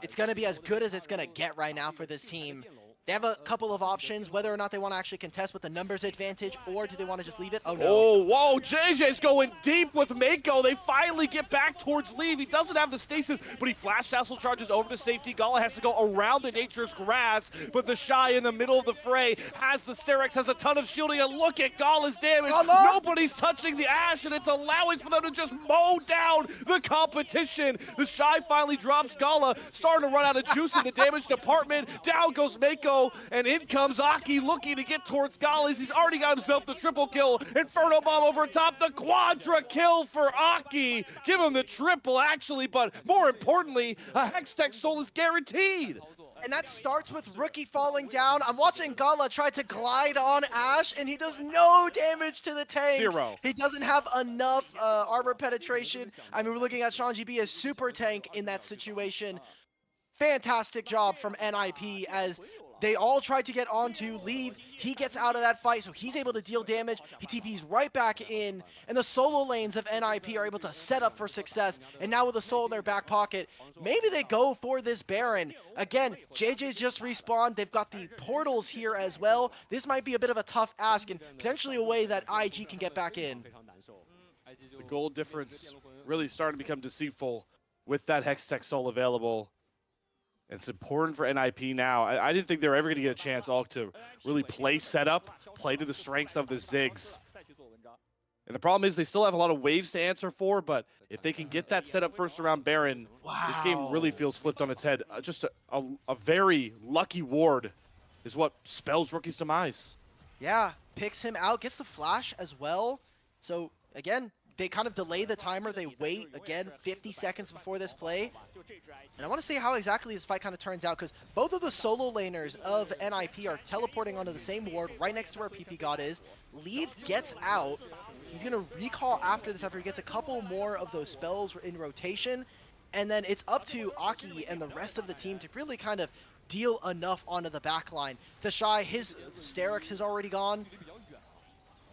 It's going to be as good as it's going to get right now for this team. They have a couple of options, whether or not they want to actually contest with the numbers advantage, or do they want to just leave it? Oh, no. Oh, whoa, Jiejie's going deep with Meiko. They finally get back towards leave. He doesn't have the stasis, but he flash tassel charges over to safety. Gala has to go around the nature's grass, but TheShy in the middle of the fray has the Sterex, has a ton of shielding, and look at Gala's damage. Gala! Nobody's touching the Ash, and it's allowing for them to just mow down the competition. TheShy finally drops Gala, starting to run out of juice in the damage department. Down goes Meiko, and in comes Aki looking to get towards Gala. He's already got himself the triple kill. Inferno Bomb over top, the quadra kill for Aki. Give him the triple, actually, but more importantly, a Hextech Soul is guaranteed. And that starts with Rookie falling down. I'm watching Gala try to glide on Ash, and he does no damage to the tanks. Zero. He doesn't have enough armor penetration. I mean, we're looking at Shanji be a super tank in that situation. Fantastic job from NIP as they all tried to get onto leave. He gets out of that fight, so he's able to deal damage. He TPs right back in, and the solo lanes of NIP are able to set up for success. And now with the soul in their back pocket, maybe they go for this Baron. Again, Jiejie's just respawned. They've got the portals here as well. This might be a bit of a tough ask and potentially a way that IG can get back in. The gold difference really starting to become deceitful with that Hextech Soul available. It's important for NIP now. I didn't think they were ever going to get a chance all to really play setup, play to the strengths of the Ziggs. And the problem is they still have a lot of waves to answer for, but if they can get that setup first around Baron, this game really feels flipped on its head. Just a very lucky ward is what spells Rookie's demise. Yeah, picks him out, gets the flash as well. So, again, they kind of delay the timer. They wait, again, 50 seconds before this play. And I want to see how exactly this fight kind of turns out, because both of the solo laners of NIP are teleporting onto the same ward right next to where ppgod is. Leave gets out. He's going to recall after this, after he gets a couple more of those spells in rotation. And then it's up to Aki and the rest of the team to really kind of deal enough onto the back line. TheShy, his Sterex is already gone.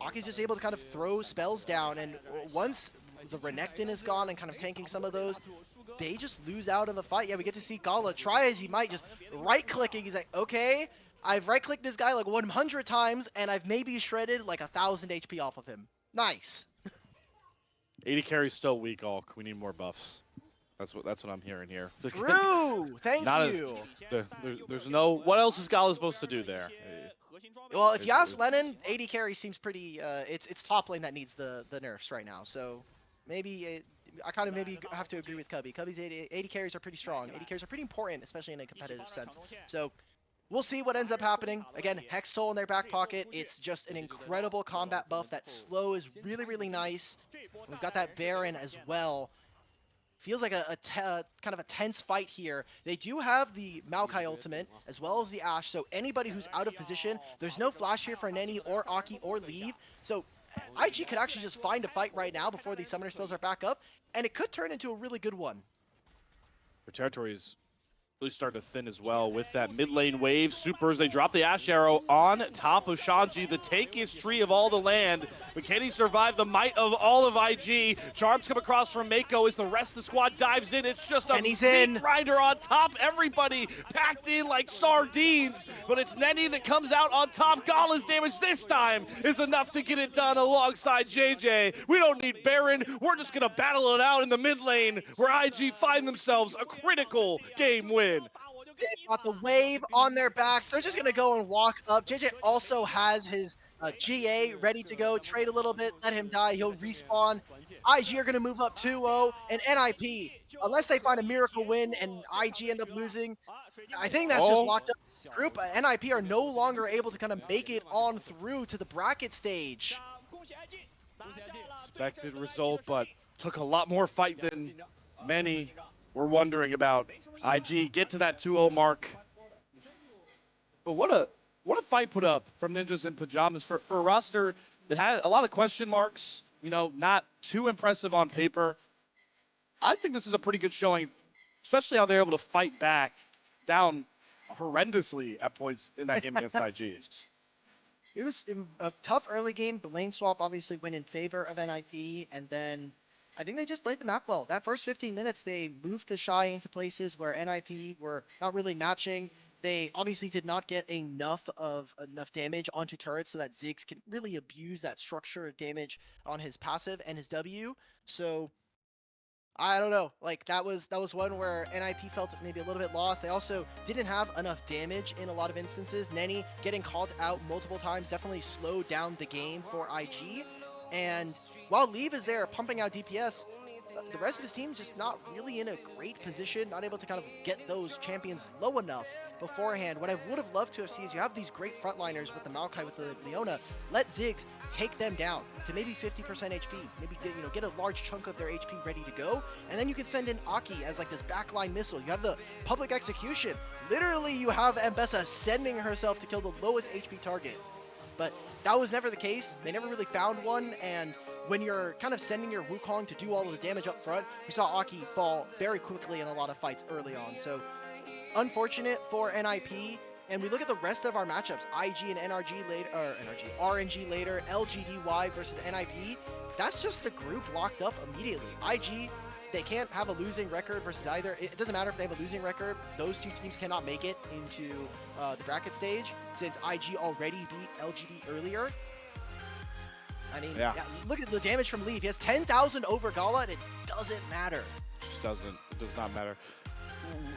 Aki's just able to kind of throw spells down, and once the Renekton is gone and kind of tanking some of those, they just lose out in the fight. Yeah, we get to see Gala try as he might, just right-clicking. He's like, okay, I've right-clicked this guy like 100 times, and I've maybe shredded like 1,000 HP off of him. Nice. 80 carry's still weak, Alk. We need more buffs. That's what I'm hearing here. True. Thank you. There's no. What else is Gala supposed to do there? Well, if you ask Lennon, 80 carry seems pretty. It's top lane that needs the nerfs right now. So maybe I kind of maybe have to agree with Cubby. Cubby's 80 carries are pretty strong. 80 carries are pretty important, especially in a competitive sense. So we'll see what ends up happening. Again, Hex Toll in their back pocket. It's just an incredible combat buff. That slow is really, really nice. We've got that Baron as well. Feels like kind of a tense fight here. They do have the Maokai ultimate as well as the Ashe, so anybody who's out of position, there's no flash here for Neny or Aki or Leave. So IG could actually just find a fight right now before these summoner spells are back up, and it could turn into a really good one. Their territory is really starting to thin as well with that mid lane wave. Supers, they drop the Ash Arrow on top of Shanji, the tankiest tree of all the land. But can he survive the might of all of IG? Charms come across from Meiko as the rest of the squad dives in. It's just a meat grinder on top. Everybody packed in like sardines. But it's Neny that comes out on top. Gala's damage this time is enough to get it done alongside Jiejie. We don't need Baron. We're just going to battle it out in the mid lane where IG find themselves a critical game win. They've got the wave on their backs. They're just going to go and walk up. Jiejie also has his GA ready to go. Trade a little bit, let him die. He'll respawn. IG are going to move up 2-0. And NIP, unless they find a miracle win and IG end up losing, I think that's just locked up. Group NIP are no longer able to kind of make it on through to the bracket stage. Expected result, but took a lot more fight than many were wondering about. IG get to that 2-0 mark. But what a fight put up from Ninjas in Pyjamas for a roster that had a lot of question marks, you know, not too impressive on paper. I think this is a pretty good showing, especially how they're able to fight back down horrendously at points in that game against IG. It was a tough early game. The lane swap obviously went in favor of NIP, and then I think they just played the map well. That first 15 minutes, they moved TheShy into places where NIP were not really matching. They obviously did not get enough damage onto turrets so that Ziggs can really abuse that structure of damage on his passive and his W. So I don't know. Like that was one where nip felt maybe a little bit lost. They also didn't have enough damage in a lot of instances. Neny getting called out multiple times definitely slowed down the game for IG. And while Leave is there pumping out DPS, the rest of his team's just not really in a great position, not able to kind of get those champions low enough beforehand. What I would have loved to have seen is you have these great frontliners with the Maokai, with the Leona. Let Ziggs take them down to maybe 50% HP, maybe get a large chunk of their HP ready to go, and then you can send in Aki as like this backline missile. You have the public execution. Literally, you have Mbessa sending herself to kill the lowest HP target. But that was never the case. They never really found one, and when you're kind of sending your Wukong to do all of the damage up front, we saw Aki fall very quickly in a lot of fights early on. So unfortunate for NIP. And we look at the rest of our matchups, IG and NRG later, or RNG later, LGDY versus NIP. That's just the group locked up immediately. IG, they can't have a losing record versus either. It doesn't matter if they have a losing record. Those two teams cannot make it into the bracket stage since IG already beat LGD earlier. I mean, yeah, look at the damage from Leaf. He has 10,000 over Gala, and it doesn't matter. It just doesn't. It does not matter.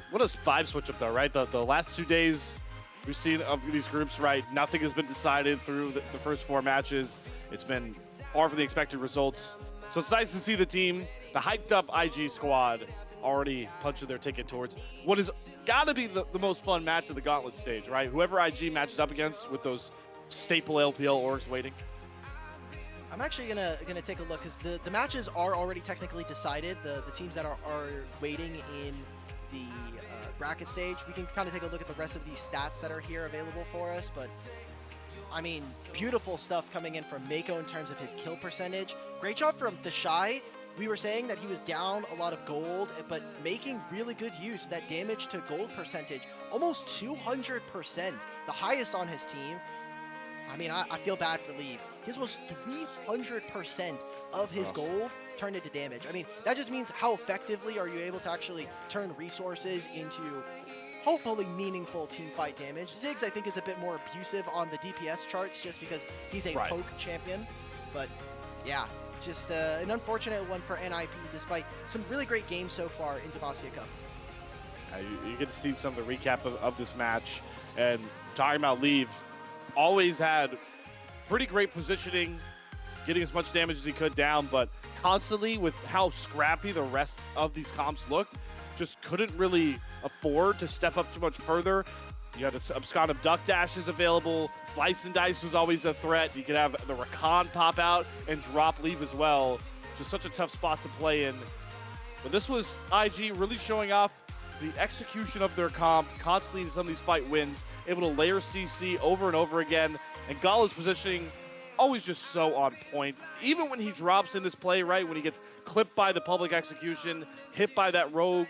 What does 5 switch up, though, right? The last 2 days we've seen of these groups, right? Nothing has been decided through the first 4 matches. It's been far from the expected results. So it's nice to see the team, the hyped-up IG squad, already punching their ticket towards what has got to be the most fun match of the Gauntlet stage, right? Whoever IG matches up against with those staple LPL orgs waiting. I'm actually gonna take a look because the matches are already technically decided. The teams that are waiting in the bracket stage. We can kind of take a look at the rest of these stats that are here available for us. But I mean, beautiful stuff coming in from Meiko in terms of his kill percentage. Great job from TheShy. We were saying that he was down a lot of gold, but making really good use. That damage to gold percentage, almost 200%, the highest on his team. I mean, I feel bad for Leave. His was 300% of his gold turned into damage. I mean, that just means how effectively are you able to actually turn resources into hopefully meaningful team fight damage. Ziggs, I think, is a bit more abusive on the DPS charts just because he's a poke champion. But yeah, just an unfortunate one for NIP despite some really great games so far in Demacia Cup. You get to see some of the recap of this match, and talking about Leave, always had pretty great positioning, getting as much damage as he could down, but constantly with how scrappy the rest of these comps looked, just couldn't really afford to step up too much further. You had abscond abduct dashes available. Slice and dice was always a threat. You could have the Rakan pop out and drop Leave as well. Just such a tough spot to play in. But this was IG really showing off the execution of their comp, constantly in some of these fight wins, able to layer CC over and over again. And Gala's positioning, always just so on point. Even when he drops in this play, right, when he gets clipped by the public execution, hit by that rogue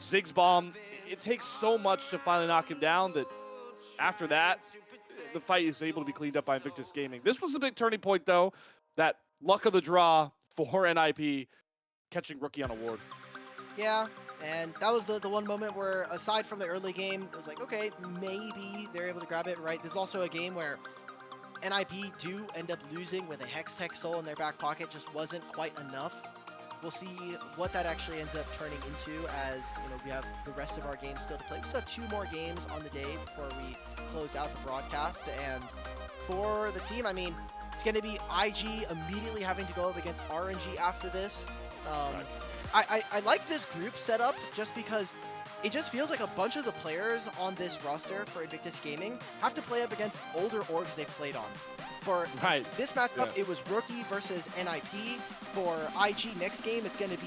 Ziggs bomb, it takes so much to finally knock him down that after that, the fight is able to be cleaned up by Invictus Gaming. This was the big turning point, though, that luck of the draw for NIP catching Rookie on a ward. Yeah, and that was the one moment where, aside from the early game, it was like, okay, maybe they're able to grab it, right? There's also a game where NIP do end up losing with a Hextech Soul in their back pocket, just wasn't quite enough. We'll see what that actually ends up turning into as, we have the rest of our games still to play. We still have 2 more games on the day before we close out the broadcast. And for the team, I mean, it's going to be IG immediately having to go up against RNG after this. I like this group setup just because it just feels like a bunch of the players on this roster for Invictus Gaming have to play up against older orgs they've played on. For this matchup, it was Rookie versus NIP. For IG next game, it's going to be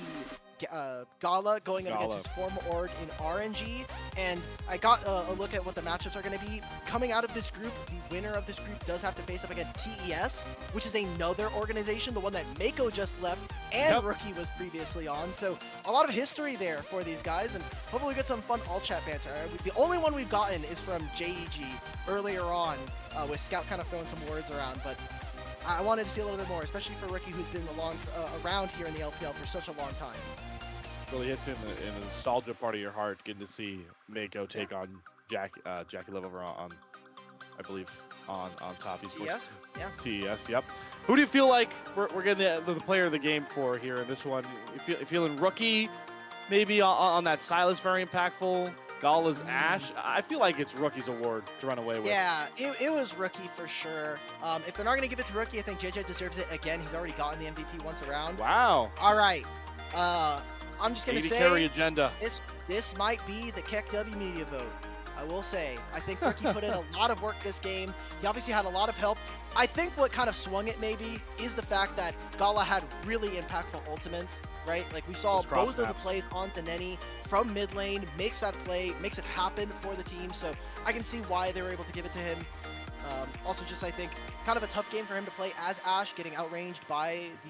Gala going up against his former org in RNG. And I got a look at what the matchups are going to be. Coming out of this group, the winner of this group does have to face up against TES, which is another organization, the one that Meiko just left and Rookie was previously on. So a lot of history there for these guys, and hopefully we get some fun all-chat banter. The only one we've gotten is from Jiejie earlier on, with Scout kind of throwing some words around, but I wanted to see a little bit more, especially for Rookie, who's been around here in the LPL for such a long time. Really hits in the nostalgia part of your heart, getting to see Meiko take on Jackie Love over on I believe on top esports. Yes, yeah. TES, yep. Who do you feel like we're getting the player of the game for here in this one? You feeling rookie, maybe on that Silas, very impactful. Gala's Ash. I feel like it's rookie's award to run away with. Yeah, it was rookie for sure. If they're not going to give it to rookie, I think Jiejie deserves it again. He's already gotten the MVP once around. Wow. All right. I'm just going to say carry agenda. This might be the KEKW media vote. I will say, I think Rookie put in a lot of work this game. He obviously had a lot of help. I think what kind of swung it maybe is the fact that Gala had really impactful ultimates, right? Like we saw both of the plays on the neny from mid lane, makes that play, makes it happen for the team. So I can see why they were able to give it to him. Also just, I think, kind of a tough game for him to play as Ash, getting outranged by the